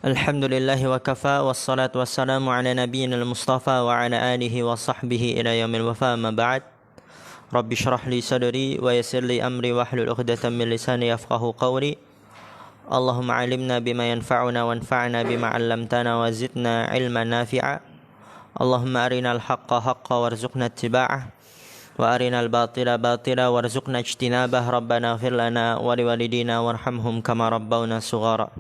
Alhamdulillahi wa kafa wassalatu wassalamu ala nabiyyina al-mustafa wa ala alihi wa sahbihi ila yaumil wafa ma ba'd. Rabbi shrah li sadri wa yassir li amri wahlul 'uqdatam min lisani yafqahu qawli. Allahumma 'allimna bima yanfa'una wanfa'na bima 'allamtana wa zidna 'ilman nafi'a. Allahumma arinal haqqa haqqan warzuqna ittiba'ah wa arinal batila batila warzuqna ijtinabah. Rabbana ighfir lana wa liwalidina warhamhum kama rabbawna shighara.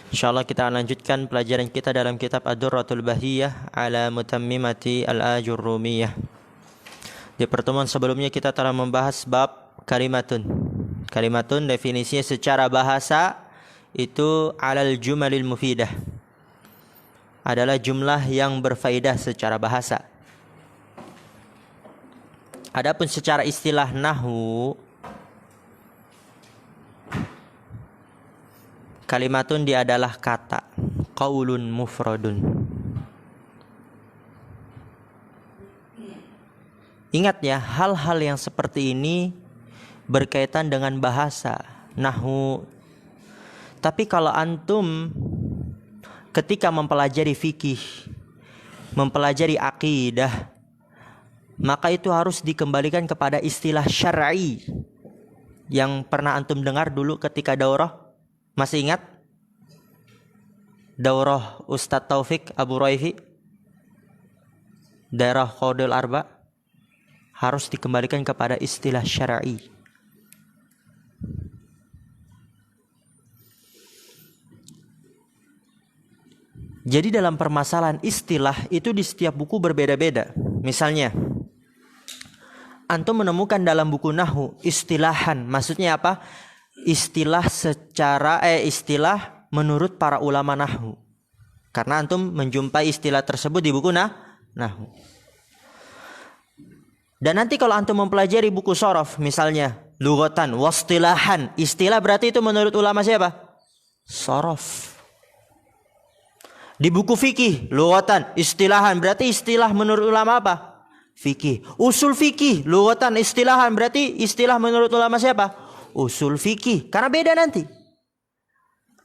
InsyaAllah kita lanjutkan pelajaran kita dalam kitab Ad-Durratul Bahiyah ala Mutammimati Al-Ajurrumiyah. Di pertemuan sebelumnya kita telah membahas bab kalimatun. Kalimatun definisinya secara bahasa itu alal jumalil mufidah, adalah jumlah yang berfaedah secara bahasa. Adapun secara istilah nahwu, kalimatun dia adalah kata, qaulun mufradun. Ingat ya, hal-hal yang seperti ini berkaitan dengan bahasa, nahwu. Tapi kalau antum ketika mempelajari fikih, mempelajari akidah, maka itu harus dikembalikan kepada istilah syar'i yang pernah antum dengar dulu ketika daurah. Masih ingat daurah Ustadz Taufik Abu Raifi, daerah Qaudul Arba? Harus dikembalikan kepada istilah syar'i. Jadi dalam permasalahan istilah itu di setiap buku berbeda-beda. Misalnya antum menemukan dalam buku nahwu istilahan, maksudnya apa? Istilah menurut para ulama nahwu. Karena antum menjumpai istilah tersebut di buku nahwu. Dan nanti kalau antum mempelajari buku shorof, misalnya lughatan wastilahan, istilah berarti itu menurut ulama siapa? Shorof. Di buku fikih, lughatan istilahan berarti istilah menurut ulama apa? Fikih. Usul fikih, lughatan istilahan berarti istilah menurut ulama siapa? Usul fikih. Karena beda nanti.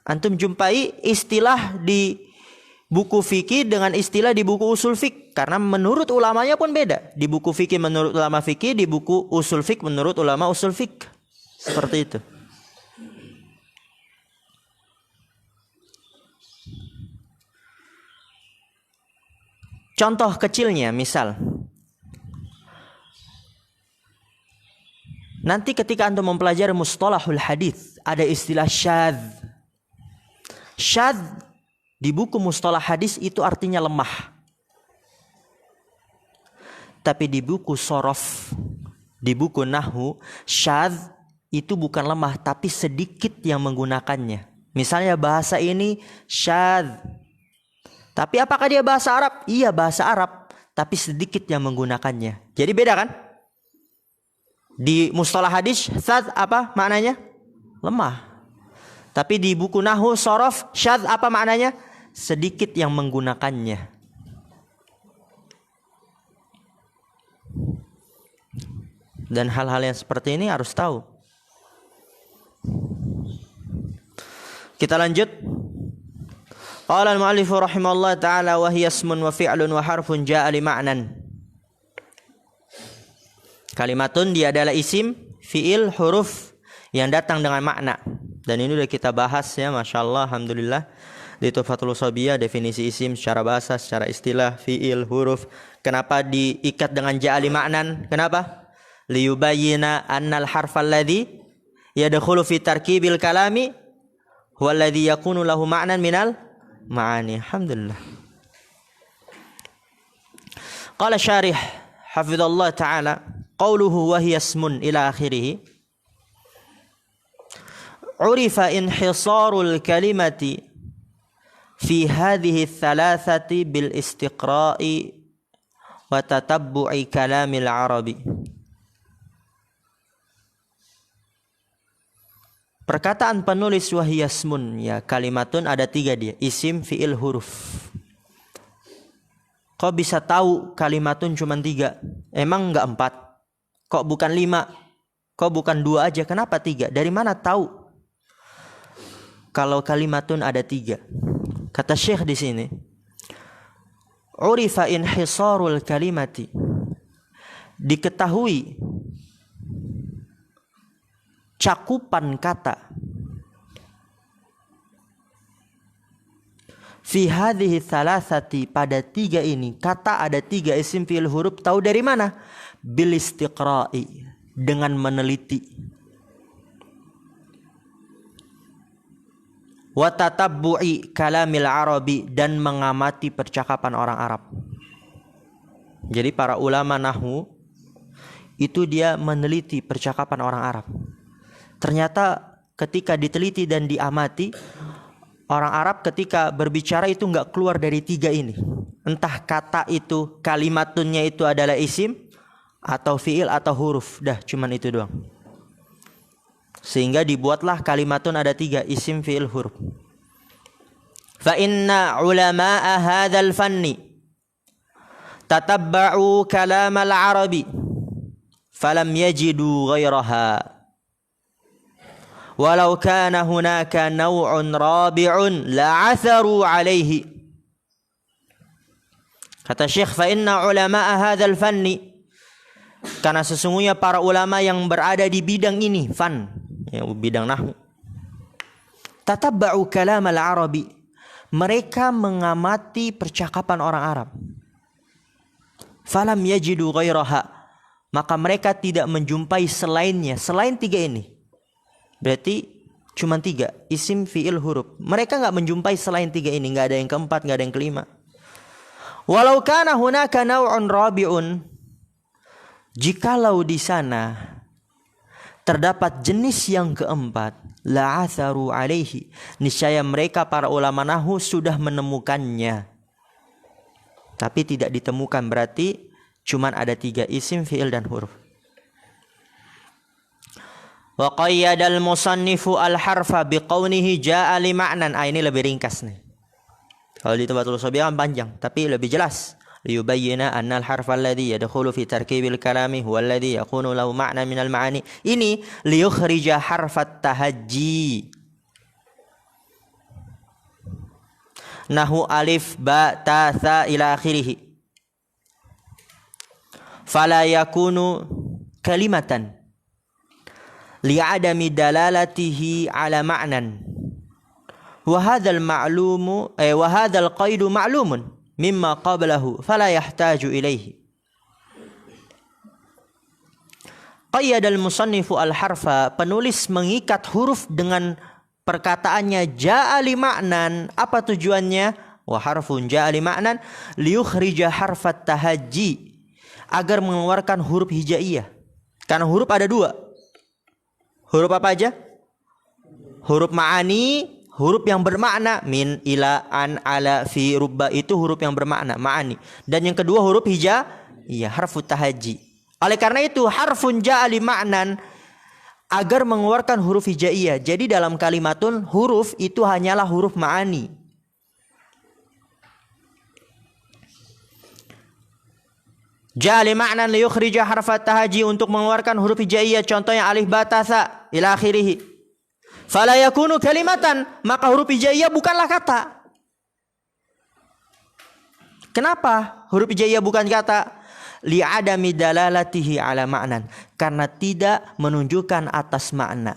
Antum jumpai istilah di buku fikih dengan istilah di buku usul fikih. Karena menurut ulamanya pun beda. Di buku fikih menurut ulama fikih, di buku usul fikih menurut ulama usul fikih. Seperti itu. Contoh kecilnya, misal nanti ketika antum mempelajari mustalahul hadis, ada istilah syadz. Syadz di buku mustalah hadis itu artinya lemah. Tapi di buku shorof, di buku nahwu, syadz itu bukan lemah tapi sedikit yang menggunakannya. Misalnya bahasa ini syadz. Tapi apakah dia bahasa Arab? Iya, bahasa Arab, tapi sedikit yang menggunakannya. Jadi beda kan? Di mustalah hadis syadz apa maknanya? Lemah. Tapi di buku nahwu shorof syadz apa maknanya? Sedikit yang menggunakannya. Dan hal-hal yang seperti ini harus tahu. Kita lanjut. Qala al-mu'allif rahimahullah ta'ala wa hiya ismun wa fi'lun wa harfun ja'a li ma'nan. Kalimatun dia adalah isim, fi'il, huruf yang datang dengan makna. Dan ini sudah kita bahas ya, Masya Allah, Alhamdulillah. Di Tuhfatul Ushobiyah definisi isim secara bahasa, secara istilah, fi'il, huruf. Kenapa diikat dengan ja'ali ma'nan? Kenapa? Liyubayyina annal harfal ladhi yadkhulu fi tarkibil kalami huwa alladhi yakunu lahu ma'nan minal ma'ani. Alhamdulillah. Qala syarih hafizallah ta'ala, qawluhu wa hiya ismun ila akhirih. Urifa inhisarul kalimati fi hadhihi thalathati bil istiqra'i wa tatabbu'i kalamil arabi. Perkataan penulis wa hiya ismun, ya, kalimatun ada 3 dia, isim, fi'il, huruf. Kok bisa tahu kalimatun cuma 3? Emang enggak 4? Kok bukan 5? Kok bukan 2 aja? Kenapa 3? Dari mana tahu? kalau kalimatun ada 3. Kata Syekh di sini, urifa inhisarul kalimati, diketahui cakupan kata fi hadhihi thalathati, pada 3 ini. Kata ada 3 isim fi'il huruf. Tahu dari mana? Bil istiqra'i, dengan meneliti. Wa tatabbu'i kalamil arabi, dan mengamati percakapan orang Arab. Jadi para ulama nahwu itu dia meneliti percakapan orang Arab. Ternyata ketika diteliti dan diamati, orang Arab ketika berbicara itu nggak keluar dari 3 ini. Entah kata itu, kalimatunnya itu adalah isim, atau fi'il, atau huruf. Dah, cuman itu doang. Sehingga dibuatlah kalimatun ada 3, isim, fi'il, huruf. Fa inna ulama'a hadzal fanni tatabba'u kalam al-arabi falam yajidu ghairaha. Walau kana hunaka naw'un rabi'un la'atharu alaihi. Kata Syekh, fa inna ulama'a hadzal fanni, karena sesungguhnya para ulama yang berada di bidang ini, fan, ya, bidang nahwu, tatabba'u kalam al-arabi, mereka mengamati percakapan orang Arab. Falam yajidu ghairaha, maka mereka tidak menjumpai selainnya, selain 3 ini. Berarti cuma 3, isim, fi'il, huruf. Mereka nggak menjumpai selain 3 ini, nggak ada yang keempat, nggak ada yang kelima. Walau kana hunaka naw'un rabi'un, jikalau di sana terdapat jenis yang keempat, la'atharu alaihi, niscaya mereka para ulama nahwu sudah menemukannya. Tapi tidak ditemukan, berarti cuma ada 3, isim, fi'il, dan huruf. Wa qayyadal musannifu al-harfa biqaunihi jaa'a li ma'nan. Ini lebih ringkas nih. Kalau di Tuhfatul Shabiah kan panjang, tapi lebih jelas. Liyubayyina anna al-harfa alladhi yadkhulu fi tarkibil kalami huwa alladhi yakunu lahu ma'na min al-ma'ani. Ini liyukhrija harfat tahajji. Nahu alif ba ta tha ila akhirih. Fala yakunu kalimatan li'adami dalalatihi ala ma'nan. Wa hadzal ma'lumu wa hadzal qaidu ma'lumun mimma qablahu fala yahtaju ilaihi. Qayyadal musannifu al-harfa, penulis mengikat huruf dengan perkataannya jaa'a li ma'nan. Apa tujuannya? Wa harfun jaa'a li ma'nan liyukhrija harfat tahajji, agar mengeluarkan huruf hijaiyah. Karena huruf ada 2. Huruf apa aja? Huruf ma'ani, huruf yang bermakna. Min, ila, an, ala, fi, rubba, itu huruf yang bermakna, ma'ani. Dan yang kedua huruf hijaiyah, harfut tahajji. Oleh karena itu harfun jaa'a li ma'nan, agar mengeluarkan huruf hijaiyah. Jadi dalam kalimatun huruf itu hanyalah huruf ma'ani. Ja'ali ma'nan liyukhrija harfat tahajji, untuk mengeluarkan huruf hijaiyah, contohnya alif ba ta tha ila akhirih. Fala yakunu kalimatan, maka huruf hijaiyah bukanlah kata. Kenapa huruf hijaiyah bukan kata? Li'adami dalalatihi ala ma'nan, karena tidak menunjukkan atas makna.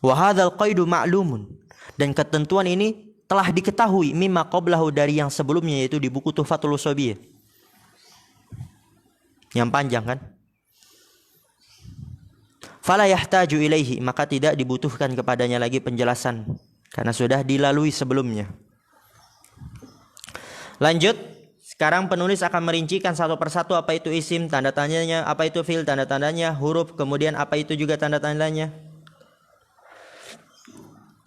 Wa hadzal qaidu ma'lumun, dan ketentuan ini telah diketahui mimma qablahu, dari yang sebelumnya, yaitu di buku Tuhfatul Shabiah yang panjang kan. Fala yahtaju ilaihi, maka tidak dibutuhkan kepadanya lagi penjelasan karena sudah dilalui sebelumnya. Lanjut, sekarang penulis akan merincikan satu persatu apa itu isim, tanda tandanya, apa itu fi'il, tanda tandanya, huruf, kemudian apa itu juga tanda tandanya.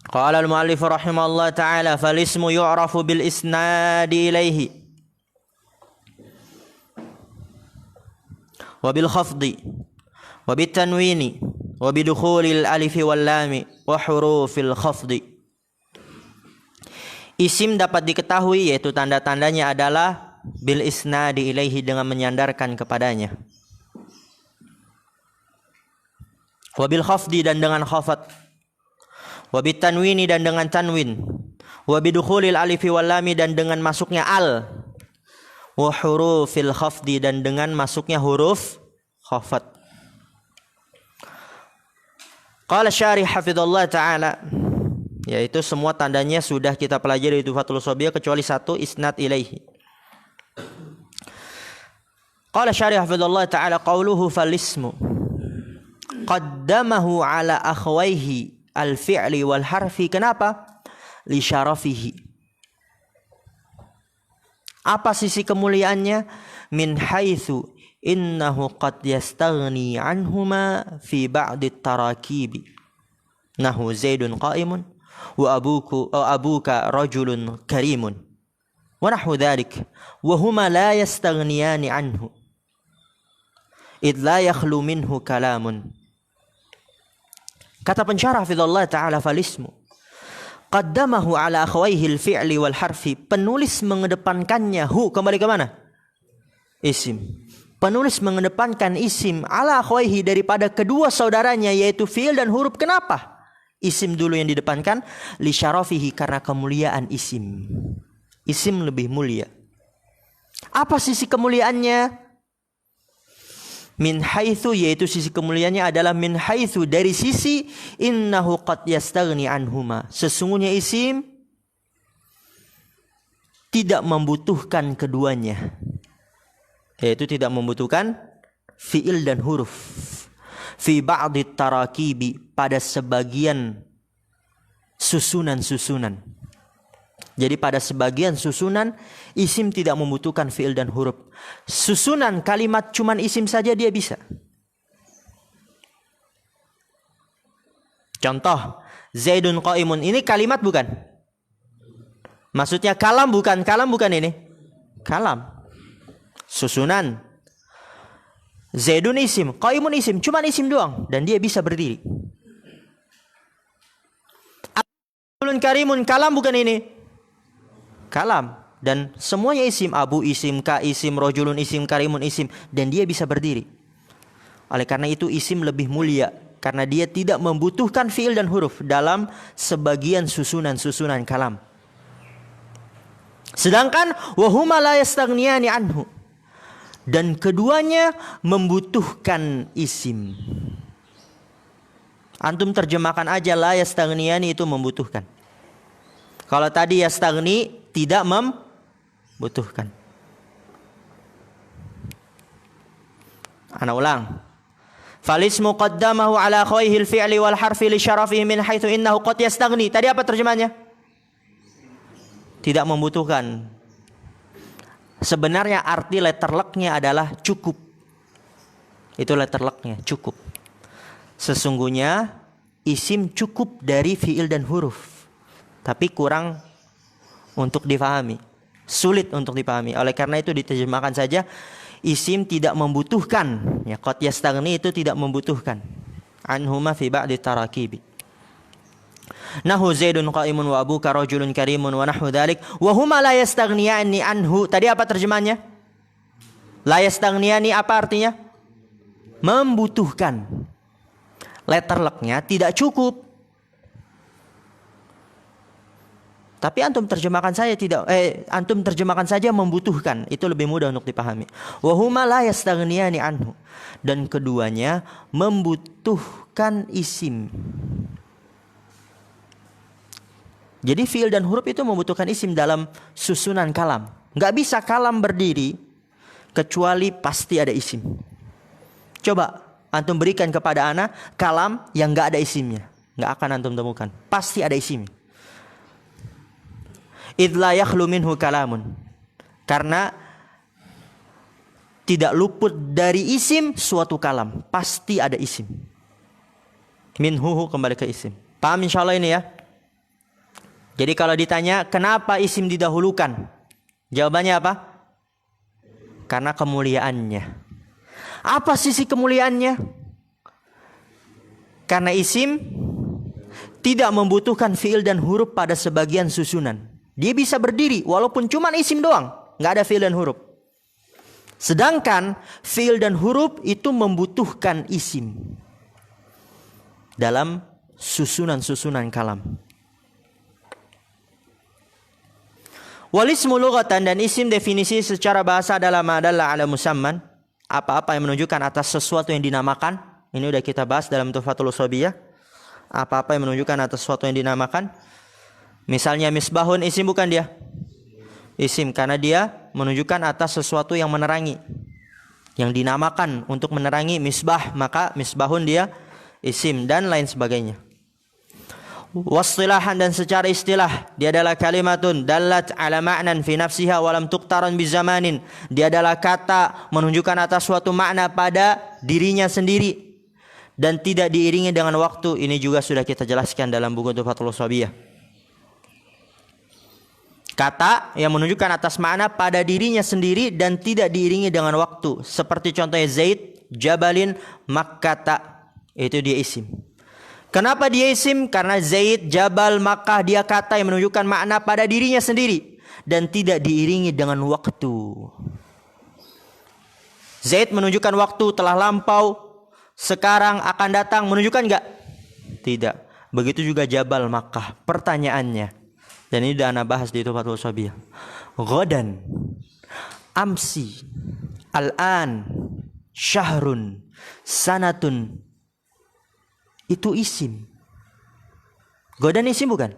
Qala al-muallif rahimahullah ta'ala, fal-ismu yu'rafu bil isnadi ilaihi wa bil khafdi wa bit tanwini wa bi dukhulil alif wal lam wa hurufil khafdi. Isim dapat diketahui, yaitu tanda-tandanya adalah bil isnadi ilaihi, dengan menyandarkan kepadanya. Wabil khafdi dan dengan khafat. Wabit tanwini dan dengan tanwin. Wabidukhulil alifi wal lami dan dengan masuknya al. Wa hurufil khafdi dan dengan masuknya huruf khafat. Qala syarih hafizallah ta'ala, yaitu semua tandanya sudah kita pelajari di Tuhfatul Shobiyah kecuali satu, isnad ilaihi. Qala syarih hafizallah ta'ala qawluhu falismu qaddamahu ala akhwaihi al-fi'li wal harfi. Kenapa? Li syarafihi. Apa sisi kemuliaannya? Min haitsu innahu qad yastaghni anhuma fi ba'di tarakibi. Nahu Zaidun qa'imun wa abuka rajulun karimun. Wa nahwu dhalik. Wa huma la yastaghniyani anhu. Idh la yakhlu minhu kalamun. Kata pensyarah hafizallah ta'ala, falismu qaddamahu ala akhwaihi al-fi'li wal harfi. Penulis mengedepankannya kembali ke mana? Isim. Penulis mengedepankan isim ala akhwaihi daripada kedua saudaranya yaitu fi'il dan huruf. Kenapa? Isim dulu yang didepankan. Li syarafihi, karena kemuliaan isim. Isim lebih mulia. Apa sisi kemuliaannya? Min haitsu, yaitu sisi kemuliaannya adalah min haitsu, dari sisi innahu qad yastaghni anhuma. Sesungguhnya isim tidak membutuhkan keduanya. Yaitu tidak membutuhkan fi'il dan huruf. Fi ba'di tarakibi, pada sebagian susunan-susunan. Jadi pada sebagian susunan isim tidak membutuhkan fi'il dan huruf. Susunan kalimat cuman isim saja dia bisa. Contoh, Zaidun qa'imun, ini kalimat bukan? Maksudnya kalam bukan? Kalam bukan ini? Kalam. Susunan. Zaidun isim, qa'imun isim, cuman isim doang dan dia bisa berdiri. Abdulun karimun, kalam bukan ini? Kalam, dan semuanya isim. Abu isim, ka isim, rojulun isim, karimun isim, dan dia bisa berdiri. Oleh karena itu isim lebih mulia karena dia tidak membutuhkan fi'il dan huruf dalam sebagian susunan-susunan kalam. Sedangkan wahuma la yastaghniyani anhu, dan keduanya membutuhkan isim. Antum terjemahkan aja la yastaghniyani, itu membutuhkan. Kalau tadi yastaghni tidak membutuhkan. Ana ulang. Falismu qaddamahu ala khawaihi al-fi'li wal harfi li syarafihi min haitsu innahu qad yastaghni. Tadi apa terjemahnya? Tidak membutuhkan. Sebenarnya arti letter luck-nya adalah cukup. Itu letter luck-nya, cukup. Sesungguhnya isim cukup dari fi'il dan huruf. Tapi kurang untuk difahami, sulit untuk dipahami. Oleh karena itu diterjemahkan saja isim tidak membutuhkan. Ya, qad yastaghni itu tidak membutuhkan. Anhuma fi ba'di tarakibi. Nahu Zaidun qa'imun wa abuka rajulun karimun wa nahwu dzalik wa huma la yastaghniyani anhu. Tadi apa terjemahnya? La yastaghniyani apa artinya? Membutuhkan. Letter luck-nya tidak cukup. Tapi antum terjemahkan saja membutuhkan, itu lebih mudah untuk dipahami. Wa huma la yastaghniyani anhu, dan keduanya membutuhkan isim. Jadi fiil dan huruf itu membutuhkan isim dalam susunan kalam. Enggak bisa kalam berdiri kecuali pasti ada isim. Coba antum berikan kepada ana kalam yang enggak ada isimnya, enggak akan antum temukan. Pasti ada isim. Idh la yakhlu minhu kalamun, karena tidak luput dari isim suatu kalam, pasti ada isim. Minhu kembali ke isim. Paham insyaallah ini ya? Jadi kalau ditanya kenapa isim didahulukan, jawabannya apa? Karena kemuliaannya. Apa sisi kemuliaannya? Karena isim tidak membutuhkan fiil dan huruf pada sebagian susunan. Dia bisa berdiri walaupun cuma isim doang, nggak ada fiil dan huruf. Sedangkan fiil dan huruf itu membutuhkan isim. dalam susunan-susunan kalam. Wal ismu lughatan, dan isim definisi secara bahasa adalah ma dalla ala musamman, apa-apa yang menunjukkan atas sesuatu yang dinamakan. Ini udah kita bahas dalam Tuhfatul Ushabiyah. Apa-apa yang menunjukkan atas sesuatu yang dinamakan. Misalnya misbahun, isim bukan dia? Isim, karena dia menunjukkan atas sesuatu yang menerangi, yang dinamakan untuk menerangi. Misbah, maka misbahun dia isim, dan lain sebagainya. Wastilahan, dan secara istilah, dia adalah kalimatun dallat ala ma'nan fi nafsiha wa lam tuqtaran bi zamanin. Dia adalah kata menunjukkan atas suatu makna pada dirinya sendiri dan tidak diiringi dengan waktu. Ini juga sudah kita jelaskan dalam buku Tuhfatul Ushabiyah. Kata yang menunjukkan atas makna pada dirinya sendiri dan tidak diiringi dengan waktu. Seperti contohnya Zaid, Jabalin, Makkata. Itu dia isim. Kenapa dia isim? Karena Zaid, Jabal, Makkah, dia kata yang menunjukkan makna pada dirinya sendiri dan tidak diiringi dengan waktu. Zaid menunjukkan waktu telah lampau, sekarang, akan datang, menunjukkan enggak? Tidak. Begitu juga Jabal, Makkah. Pertanyaannya, dan ini sudah ana bahas di Tuhfatul Ushabiyah. Ghadan, amsi, al-an, syahrun, sanatun, itu isim. Ghadan isim bukan?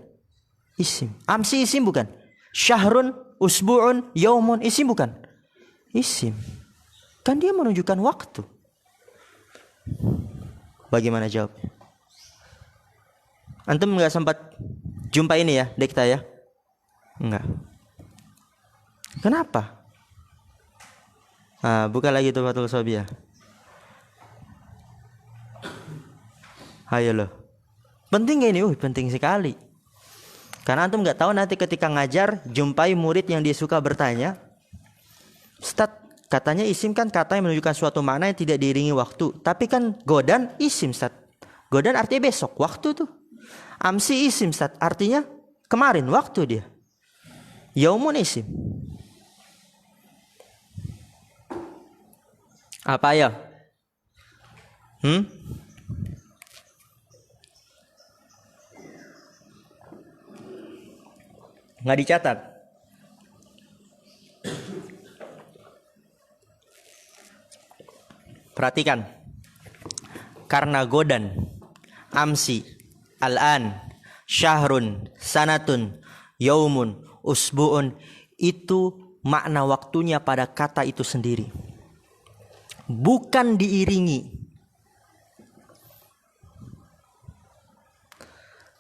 Isim. Amsi isim bukan? Syahrun, usbu'un, yaumun, isim bukan? Isim. Kan dia menunjukkan waktu. Bagaimana jawab? Antum enggak sempat jumpa ini ya, Dekta ya? Enggak. Kenapa? Buka lagi Tuhfatul Ushabiyah. Ayo loh. Penting gak ini? Penting sekali. Karena antum nggak tahu nanti ketika ngajar jumpai murid yang dia suka bertanya, Ustaz, katanya isim kan kata yang menunjukkan suatu makna yang tidak diiringi waktu. Tapi kan godan isim, Ustaz. Godan artinya besok, waktu tuh. Amsi isim, Ustaz. Artinya kemarin, waktu dia. Yaumun isim. Apa ya? Nggak dicatat. Perhatikan. Karena godan, amsi, al-an, syahrun, sanatun, yaumun, usbu'un, itu makna waktunya pada kata itu sendiri, bukan diiringi.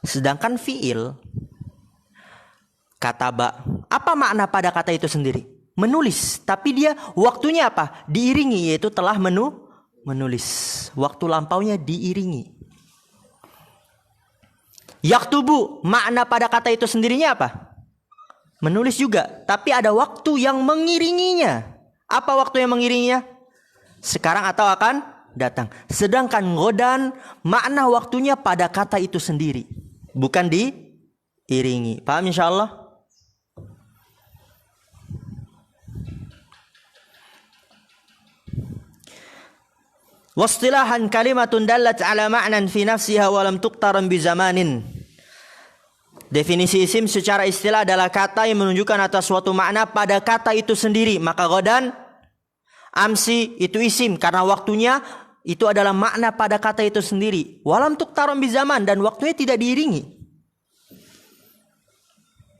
Sedangkan fi'il, kataba, apa makna pada kata itu sendiri? Menulis, tapi dia waktunya apa? Diiringi, yaitu telah menulis. Waktu lampaunya diiringi. Yaktubu, makna pada kata itu sendirinya apa? Menulis juga, tapi ada waktu yang mengiringinya. Apa waktu yang mengiringinya? Sekarang atau akan datang. Sedangkan godan, makna waktunya pada kata itu sendiri, bukan diiringi. Paham insyaallah? Wastilahan kalimatun dallat ala ma'nan fi nafsiha wa lam tuqtaran bi zamanin. Definisi isim secara istilah adalah kata yang menunjukkan atas suatu makna pada kata itu sendiri. Maka godan, amsi itu isim karena waktunya itu adalah makna pada kata itu sendiri. Walam tuqtaran bi zaman, dan waktunya tidak diiringi.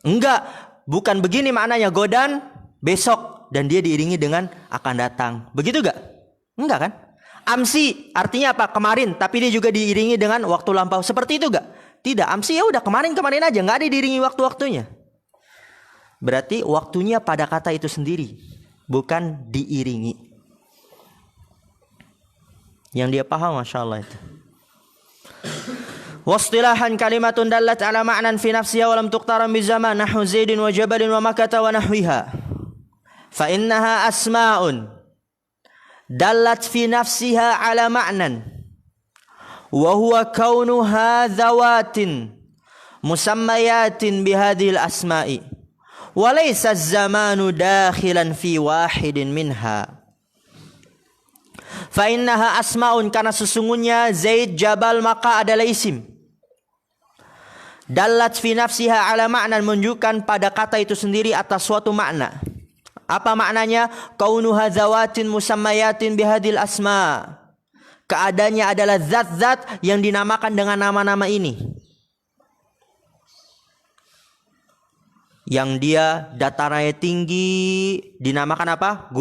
Enggak, bukan begini maknanya. Godan besok dan dia diiringi dengan akan datang. Begitu enggak? Enggak kan? Amsi artinya apa? Kemarin, tapi dia juga diiringi dengan waktu lampau. Seperti itu enggak? Tidak. Amsi ya udah kemarin aja, enggak ada diiringi waktu-waktunya. Berarti waktunya pada kata itu sendiri, bukan diiringi. Yang dia paham, masya Allah itu. Wastilahan kalimatun dallat ala ma'nan fi nafsiha wa lam tuqtaran bi zaman nahwu Zaidin wa Jabalin wa Makkah wa nahwiha. Fa innaha asma'un dallat fi nafsiha ala ma'nan wa huwa kaunuha dhawatin musammayatin bihadhil asma'i wa laysa az-zamanu dakhilan fi wahidin minha. Fa innaha asmaun, karena sesungguhnya Zaid Jabal maka adalah isim. Dallat fi nafsiha ala ma'na, menunjukkan pada kata itu sendiri atas suatu makna. Apa maknanya? Kaunuha zawatin musammayatin bihadil asma. Keadaannya adalah zat-zat yang dinamakan dengan nama-nama ini. Yang dia datarannya tinggi dinamakan apa?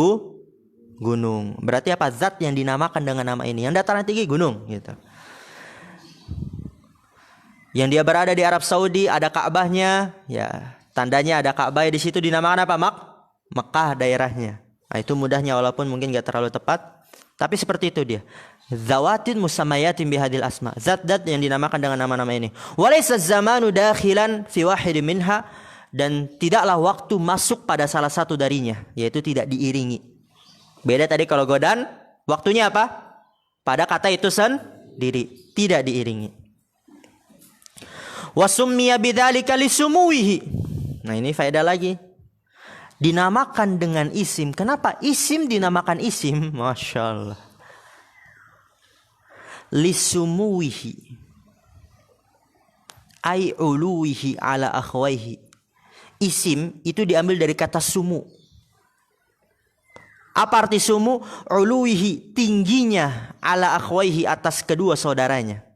Gunung. Berarti apa? Zat yang dinamakan dengan nama ini. Yang datarannya tinggi gunung gitu. Yang dia berada di Arab Saudi, ada Ka'bahnya, ya, tandanya ada Ka'bah di situ, dinamakan apa? Mekah daerahnya. Nah, itu mudahnya walaupun mungkin enggak terlalu tepat, tapi seperti itu dia. Zawatin musammayatin bihadil asma. Zat-zat yang dinamakan dengan nama-nama ini. Walaysa zamanu dakhilan fi wahid minha, dan tidaklah waktu masuk pada salah satu darinya, yaitu tidak diiringi. Beda tadi kalau godan, waktunya apa? Pada kata itu sendiri, tidak diiringi. Wasummiya bidzalika lisumuwihi. Nah, ini faedah lagi. Dinamakan dengan isim. Kenapa isim dinamakan isim? Masya Allah. Lisumuwihi ay uluwihi ala akhwaihi. Isim itu diambil dari kata sumu. Apa arti sumu? Uluwihi, tingginya, ala akhwaihi, atas kedua saudaranya.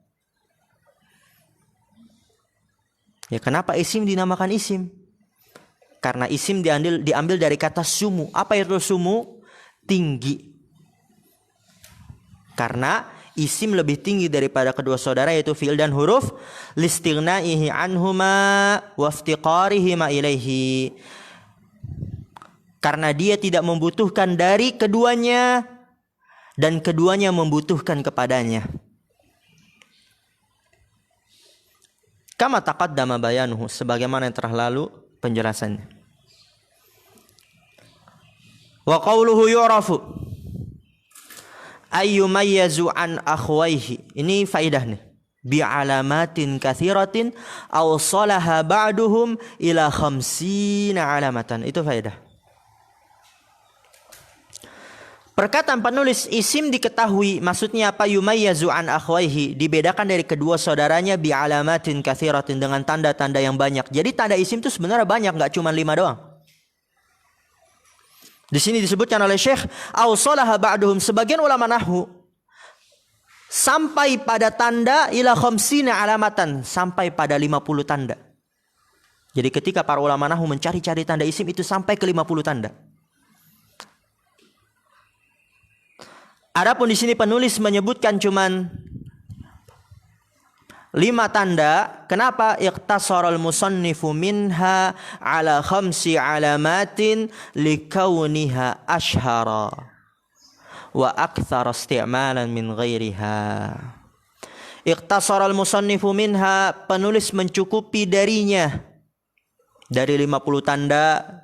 Ya, kenapa isim dinamakan isim? Karena isim diambil dari kata sumu. Apa itu sumu? Tinggi. Karena isim lebih tinggi daripada kedua saudara, yaitu fi'il dan huruf, listighnaihi anhuma waftiqarihima ilaihi. Karena dia tidak membutuhkan dari keduanya dan keduanya membutuhkan kepadanya. Kama taqaddama bayanuhu, sebagaimana yang telah lalu penjelasannya. Wa qawluhu yu'rafu ayyumayyazu an akhwaihi. Ini faidah nih. Bi'alamatin katsiratin aw salaha ba'duhum ila 50 alamatan. Itu faidah. Perkataan penulis isim diketahui, maksudnya apa? Yumayyazu an akhwaihi, dibedakan dari kedua saudaranya, bi'alamatin katsiratin, dengan tanda-tanda yang banyak. Jadi tanda isim itu sebenarnya banyak, enggak cuma 5 doang. Di sini disebutkan oleh Syekh awsalaha ba'duhum, sebagian ulama nahwu sampai pada tanda ila 50 alamatan, sampai pada 50 tanda. Jadi ketika para ulama nahwu mencari-cari tanda isim itu sampai ke 50 tanda. Adapun di sini penulis menyebutkan cuman 5 tanda. Kenapa? Iqtasaral musannifu minha ala 5 alamatin likauniha ashhara wa akthar isti'malan min ghairiha. Iqtasaral musannifu minha, penulis mencukupi darinya. Dari 50 tanda,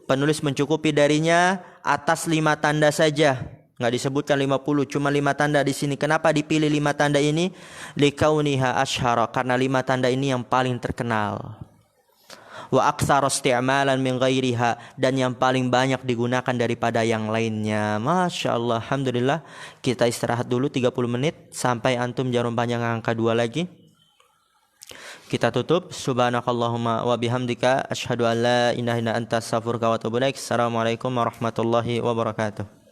penulis mencukupi darinya atas 5 tanda saja. Enggak disebutkan 50, cuma 5 tanda di sini. Kenapa dipilih 5 tanda ini? Likauniha ashhara, karena 5 tanda ini yang paling terkenal. Wa aktsara isti'malan min ghairiha, dan yang paling banyak digunakan daripada yang lainnya. Masya Allah, alhamdulillah. Kita istirahat dulu 30 menit sampai antum jarum panjang angka 2 lagi. Kita tutup. Subhanakallahumma wa bihamdika asyhadu an la ilaha illa anta astaghfiruka wa atubu ilaik. Assalamualaikum warahmatullahi wabarakatuh.